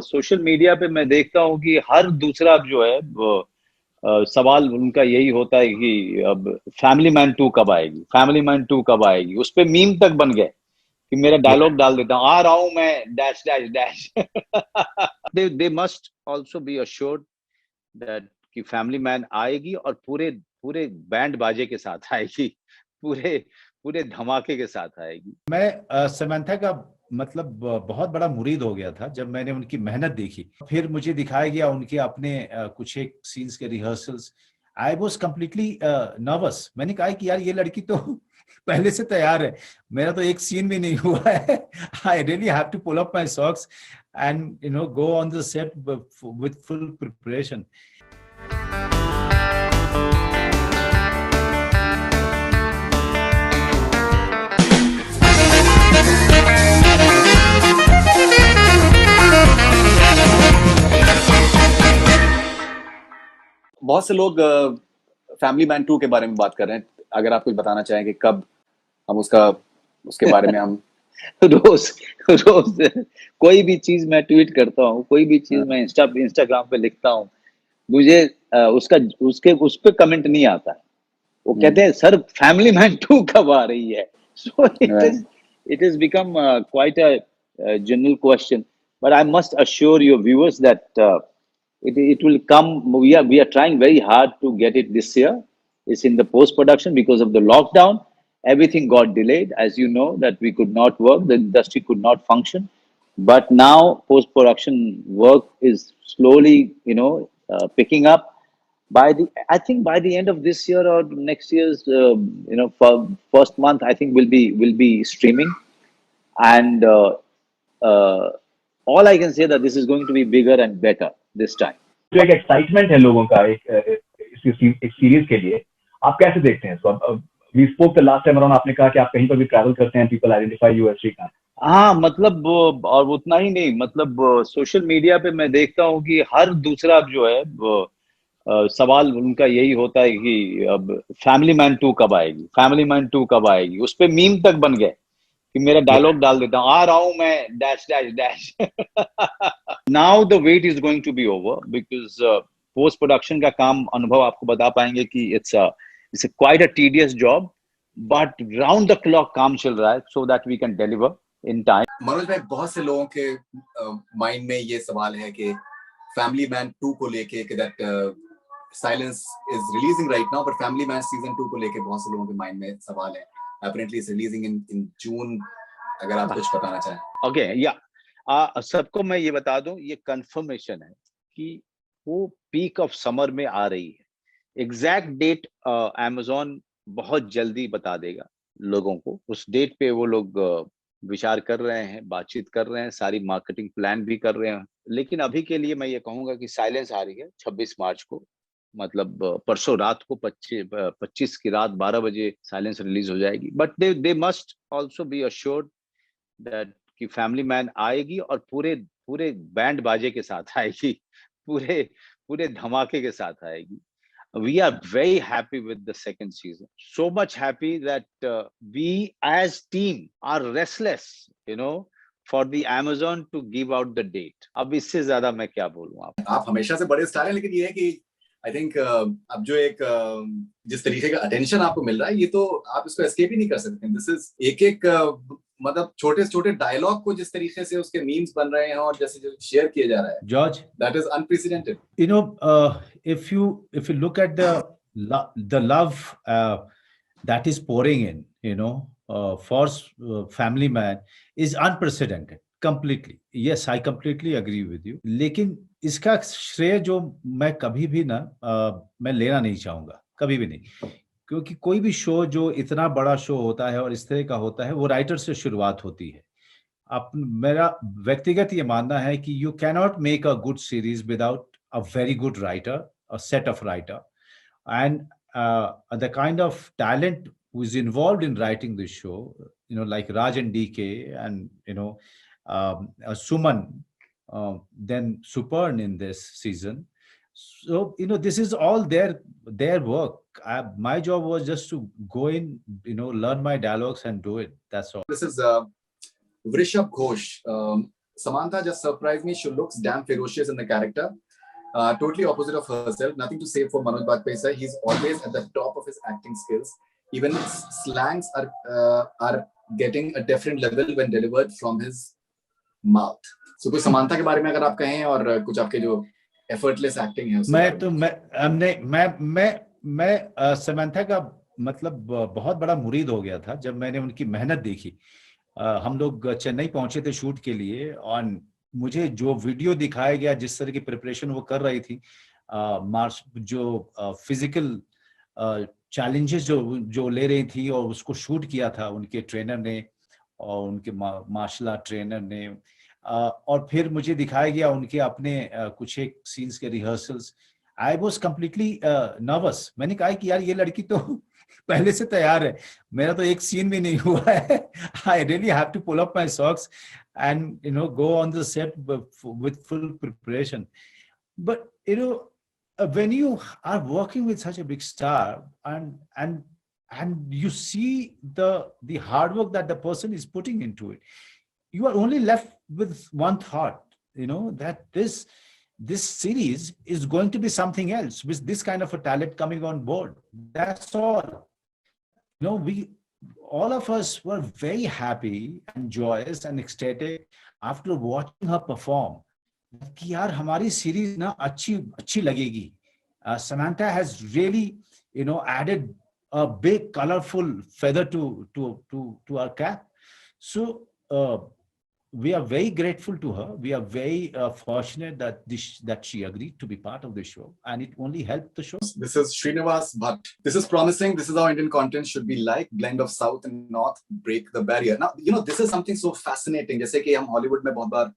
Social media पे मैं देखता हूँ कि हर दूसरा जो है सवाल उनका यही होता है कि अब फैमिली मैन 2 कब आएगी, फैमिली मैन 2 कब आएगी। उस पे मीम तक बन गए कि मेरा डायलॉग डाल देता हूँ, आ रहा हूं मैं dash dash dash. They must also be assured that कि फैमिली मैन आएगी और पूरे पूरे बैंड बाजे के साथ आएगी, पूरे पूरे धमाके के साथ आएगी। मैं समंथा का मतलब बहुत बड़ा मुरीद हो गया था जब मैंने उनकी मेहनत देखी। फिर मुझे दिखाया गया उनके अपने कुछ एक सीन्स के rehearsals. I was completely nervous. मैंने कहा कि यार ये लड़की तो पहले से तैयार है, मेरा तो एक सीन भी नहीं हुआ है। I really have to pull up my socks and go on the set with full preparation. बहुत से लोग फैमिली मैन 2 के बारे में बात कर रहे हैं। अगर आप कुछ बताना चाहें कि कब हम उसके बारे में हम रोज रोज कोई भी चीज मैं ट्वीट करता हूँ, कोई भी चीज मैं इंस्टाग्राम पे लिखता हूँ, मुझे उस पे कमेंट नहीं आता है। वो कहते हैं सर फैमिली मैन 2 कब आ रही है। So it is become quite a general question, but I must assure your viewers that it will come. We are trying very hard to get it this year. It's in the post production because of the lockdown. Everything got delayed, as you know, that we could not work, the industry could not function. But now post production work is slowly, picking up. I think by the end of this year or next year's, for first month, I think will be streaming, and all I can say that this is going to be bigger and better this time. जो एक excitement है लोगों का एक series के लिए, आप कैसे देखते हैं इसको? We spoke the last time around, आपने कहा कि आप कहीं पर भी ट्रैवल करते हैं, people identify you as Srikanth. हाँ, मतलब और उतना ही नहीं, मतलब सोशल मीडिया पे मैं देखता हूँ कि हर दूसरा जो है सवाल उनका यही होता है कि अब फैमिली मैन 2 कब आएगी, फैमिली मैन 2 कब आएगी। उस पे मीम तक बन गए कि मेरा डायलॉग डाल देता हूँ, आ रहा हूं मैं dash dash dash. Now the wait is going to be over because post production का काम अनुभव आपको बता पाएंगे कि it's quite a tedious job, but round the clock काम चल रहा है so that we can deliver in time. Manoj भाई, बहुत से लोगों के माइंड में ये सवाल है कि फैमिली मैन 2 को लेके कि that silence is releasing right now, but family man season 2 को लेके बहुत से लोगों के माइंड में सवाल है। Apparently it's releasing in June. अगर आप कुछ बताना चाहें। ओके, या सबको मैं ये बता दूं, ये कंफर्मेशन है कि वो पीक ऑफ समर में आ रही है। एग्जैक्ट डेट Amazon बहुत जल्दी बता देगा लोगों को। उस डेट पे वो लोग विचार कर रहे हैं, बातचीत कर रहे हैं, सारी मार्केटिंग प्लान भी कर रहे हैं। लेकिन अभी के लिए मैं ये कहूंगा कि साइलेंस आ रही है 26 मार्च को, मतलब परसों रात को 25 की रात 12 बजे साइलेंस रिलीज हो जाएगी। But they must also be assured that कि फैमिली मैन आएगी और पूरे पूरे बैंड बाजे के साथ आएगी, पूरे पूरे धमाके के साथ आएगी। We are very happy with the second season. So much happy that we as team are restless, for the Amazon to give out the date. अब इससे ज्यादा मैं क्या बोलूं आप हमेशा से बड़े स्टार हैं, लेकिन ये है कि आई थिंक अब जो एक जिस तरीके का अटेंशन आपको मिल रहा है, ये तो आप इसको एस्केप ही नहीं कर सकते। दिस इज एक मतलब छोटे छोटे डायलॉग को जिस तरीके से उसके मीम्स बन रहे हैं और जैसे जो शेयर किया जा रहा है, George, that is unprecedented. If you look at the love that is pouring in, for Family Man is unprecedented completely. Yes, I completely agree with you. लेकिन इसका श्रेय जो मैं कभी भी मैं लेना नहीं चाहूंगा, कभी भी नहीं। क्योंकि कोई भी शो जो इतना बड़ा शो होता है और इस तरह का होता है, वो राइटर से शुरुआत होती है। मेरा व्यक्तिगत ये मानना है कि you cannot make a good series without a very good writer, a set of writer, and the kind of talent who is involved in writing this show, like Raj and DK, and Suman, then Supern in this season. So this is all their work. My job was just to go in, learn my dialogues and do it. That's all. This is Vrishabh Ghosh. Samantha just surprised me. She looks damn ferocious in the character. Totally opposite of herself. Nothing to say for Manoj Bajpayee. He's always at the top of his acting skills. Even slangs are getting a different level when delivered from his mouth. So कुछ समानता के बारे में अगर आप कहें और कुछ आपके जो effortless acting है मैं समांथा का मतलब बहुत बड़ा मुरीद हो गया था जब मैंने उनकी मेहनत देखी। हम लोग चेन्नई पहुंचे थे शूट के लिए और मुझे जो वीडियो दिखाया गया, जिस तरह की प्रिपरेशन वो कर रही थी, जो फिजिकल चैलेंजेस जो ले रही थी और उसको शूट किया था उनके ट्रेनर ने और उनके मार्शल आर्ट ट्रेनर ने, और फिर मुझे दिखाया गया उनके अपने कुछ एक सीन्स के rehearsals. I was completely nervous. मैंने कहा कि यार ये लड़की तो पहले से तैयार है, मेरा तो एक सीन भी नहीं हुआ है। I really have to pull up my socks and go on the set with full preparation. But when you are working with such a big star and you see the hard work that the person is putting into it, you are only left with one thought, that this series is going to be something else with this kind of a talent coming on board. That's all. All of us were very happy and joyous and ecstatic after watching her perform. कि यार हमारी series ना अच्छी लगेगी. Samantha has really added a big colorful feather to our cap. So we are very grateful to her. We are very fortunate that she agreed to be part of the show, and it only helped the show. This is Srinivas Bhatt. This is promising. This is how Indian content should be like. Blend of South and North, break the barrier. Now, this is something so fascinating. जैसे कि हम Hollywood में बहुत बार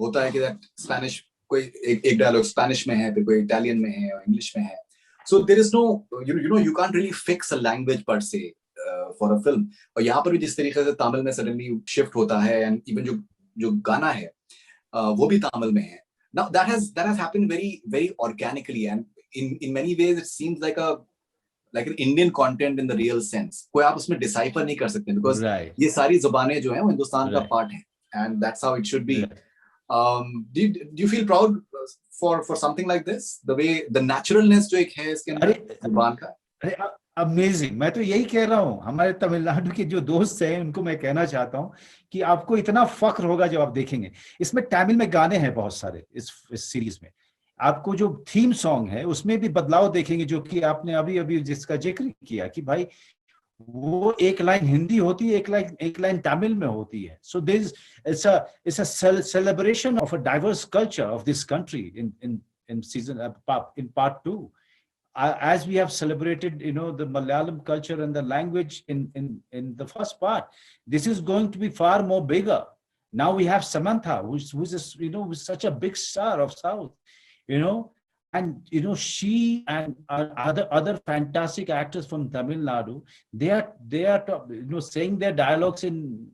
होता है कि Spanish कोई एक डायलॉग स्पेनिश में है, फिर कोई इटालियन में है और इंग्लिश में है. So there is no, you can't really fix a language per se. For a film. और यहाँ पर भी जिस तरीके से तमिल में suddenly shift होता है, and even जो गाना है वो भी तमिल में है. Now that has happened very very organically, and in many ways it seems like an Indian content in the real sense. कोई आप उसमें decipher नहीं कर सकते because ये सारी जुबानें जो हैं वो हिंदुस्तान का part है, and that's how it should be. Do you feel proud for something like this? The way the naturalness जो एक है इसके अंदर जुबान का. अमेजिंग. मैं तो यही कह रहा हूँ, हमारे तमिलनाडु के जो दोस्त हैं उनको मैं कहना चाहता हूँ कि आपको इतना फख्र होगा जब आप देखेंगे. इसमें तमिल में गाने हैं बहुत सारे इस सीरीज में. आपको जो थीम सॉन्ग है उसमें भी बदलाव देखेंगे, जो कि आपने अभी जिसका जिक्र किया कि भाई वो एक लाइन हिंदी होती है, एक लाइन तमिल में होती है. So this it's a celebration of a diverse culture of this country in season in part 2. As we have celebrated, the Malayalam culture and the language in the first part, this is going to be far more bigger. Now we have Samantha, who's who's such a big star of South, and she and other fantastic actors from Tamil Nadu, they are saying their dialogues in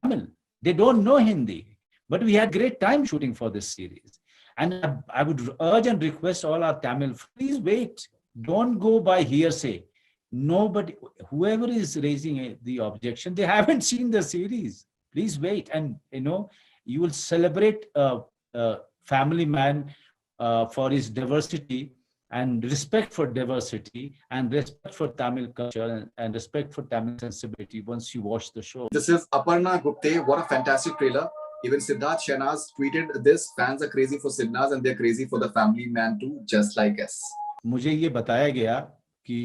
Tamil. They don't know Hindi, but we had great time shooting for this series. And I would urge and request all our Tamil, please wait. Don't go by hearsay. Nobody, whoever is raising the objection, they haven't seen the series. Please wait, and you will celebrate Family Man for his diversity and respect for diversity and respect for Tamil culture and respect for Tamil sensibility once you watch the show. This is Aparna Gupte. What a fantastic trailer. Even Siddharth Shehnaz tweeted this. Fans are crazy for Siddharth and they're crazy for the Family Man too, just like us. मुझे ये बताया गया कि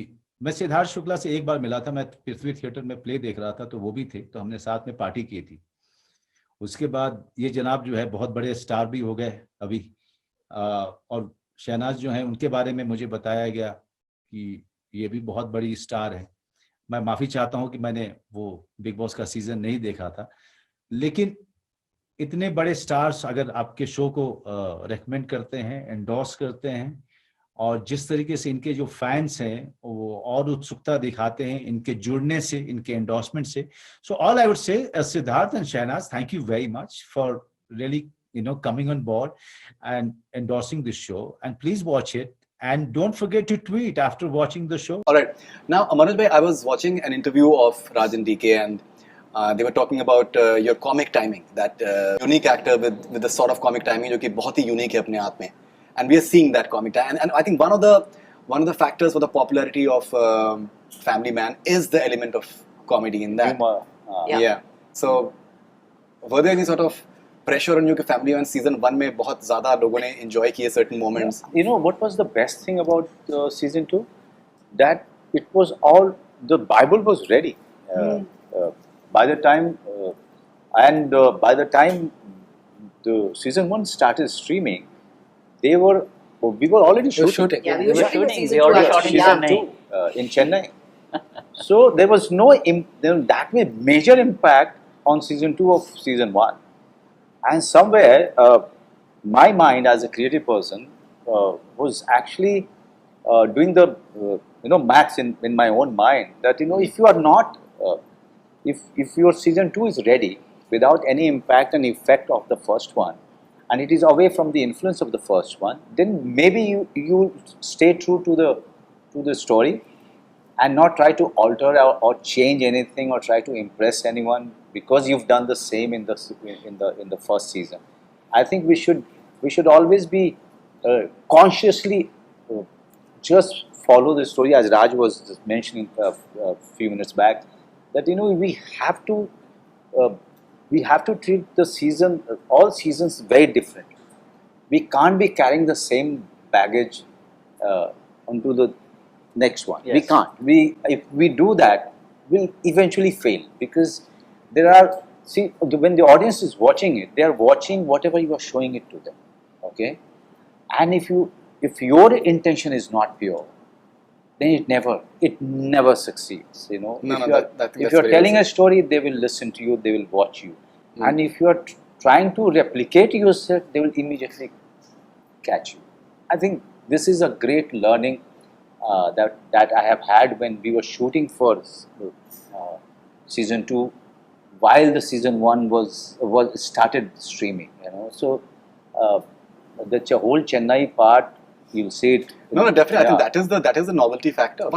मैं सिद्धार्थ शुक्ला से एक बार मिला था. मैं पृथ्वी थिएटर में प्ले देख रहा था, तो वो भी थे, तो हमने साथ में पार्टी की थी. उसके बाद ये जनाब जो है बहुत बड़े स्टार भी हो गए अभी, और शहनाज जो है उनके बारे में मुझे बताया गया कि ये भी बहुत बड़ी स्टार है. मैं माफ़ी चाहता हूँ कि मैंने वो बिग बॉस का सीज़न नहीं देखा था, लेकिन इतने बड़े स्टार्स अगर आपके शो को रेकमेंड करते हैं, एंडोर्स करते हैं, और जिस तरीके से इनके जो फैंस हैं वो और उत्सुकता दिखाते हैं इनके जुड़ने से, इनके एंडोर्समेंट से. So all I would say Siddharth and Shehnaaz, thank you very much for really coming on board and endorsing this show, and please watch it, and don't forget to tweet after watching the show. All right, now Manoj bhai, I was watching an interview of Raj and DK, and they were talking about your comic timing, that unique actor with the sort of comic timing जो कि बहुत ही unique है अपने आप में, and we are seeing that comic time, and I think one of the factors for the popularity of Family Man is the element of comedy in that. Humor. Yeah. So were there any sort of pressure on you कि Family Man season 1 में बहुत ज़्यादा लोगों ने enjoy किए certain moments? You know what was the best thing about season 2? That it was all, the Bible was ready. By the time by the time the season 1 started streaming, we were already shooting. Yeah, we were shooting They season already 2 shot in actually. Chennai. In Chennai. So there was no that way major impact on season 2 of season 1. And somewhere, my mind as a creative person was actually doing the maths in my own mind, that if you are not if your season 2 is ready without any impact and effect of the first one, and it is away from the influence of the first one, then maybe you stay true to the story and not try to alter or change anything or try to impress anyone because you've done the same in the first season. I think we should always be consciously just follow the story, as Raj was just mentioning a few minutes back, that we have to treat the season, all seasons, very different. We can't be carrying the same baggage onto the next one. Yes. We can't. If we do that, we'll eventually fail, because when the audience is watching it, they are watching whatever you are showing it to them. Okay, and if your intention is not pure, then it never succeeds. If you are telling a story, they will listen to you, they will watch you. And if you are trying to replicate yourself, they will immediately catch you. I think this is a great learning that I have had when we were shooting for season 2, while the season 1 was started streaming. So the whole Chennai part, you'll see it. No, definitely. Yeah. I think that is the novelty factor.